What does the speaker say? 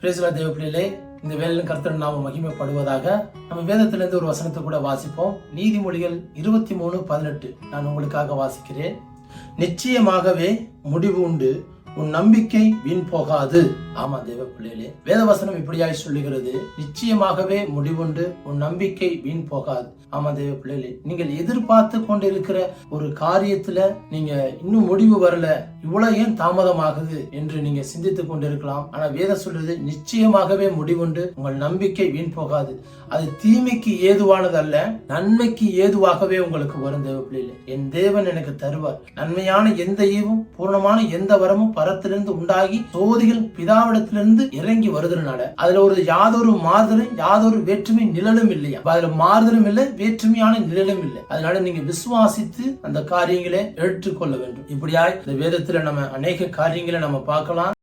பிரேசலா தேவ பிள்ளைகளே, இந்த வேலையின் கர்த்தர் நாம மகிமைப்படுவதாக. நம்ம வேதத்திலிருந்து ஒரு வசனத்தை கூட வாசிப்போம். நீதிமொழிகள் 23:18 நான் உங்களுக்காக வாசிக்கிறேன். நிச்சயமாகவே முடிவு உண்டு, உன் நம்பிக்கை வீண் போகாது. ஆமா தேவ பிள்ளைகளே, வேதவசனம் இப்படியாய் சொல்லுகிறது, நிச்சயமாகவே முடிவுண்டு, உன் நம்பிக்கை வீண் போகாது. ஆமா தேவ பிள்ளைகளே, நீங்கள் எதிர்பார்த்து கொண்டிருக்கிற ஒரு காரியத்துல நீங்க இன்னும் முடிவு வரல, இவ்வளவு ஏன் தாமதமாகுது என்று நீங்க சிந்தித்துக் கொண்டிருக்கலாம். ஆனா வேதம் சொல்றது, நிச்சயமாகவே முடிவுண்டு, உங்கள் நம்பிக்கை வீண் போகாது. அது தீமைக்கு ஏதுவானது அல்ல, நன்மைக்கு ஏதுவாகவே உங்களுக்கு வரும். தேவ பிள்ளைகளே, என் தேவன் எனக்கு தருவார். நன்மையான எந்த ஈவும் பூர்ணமான எந்த வரமும் பரத்திலிருந்து உண்டாகி சோதிகள் பிதாவிடத்திலிருந்து இறங்கி வருதுனால அதுல ஒரு யாதொரு மாறுதலும் யாதொரு வேற்றுமை நிழலும் இல்லையா. அதுல மாறுதலும் இல்லை, வேற்றுமையான நிழலும் இல்லை. அதனால நீங்க விசுவாசித்து அந்த காரியங்களை ஏற்றுக்கொள்ள வேண்டும். இப்படியாய் இந்த வேதத்துல நம்ம அநேக காரியங்களை நம்ம பார்க்கலாம்.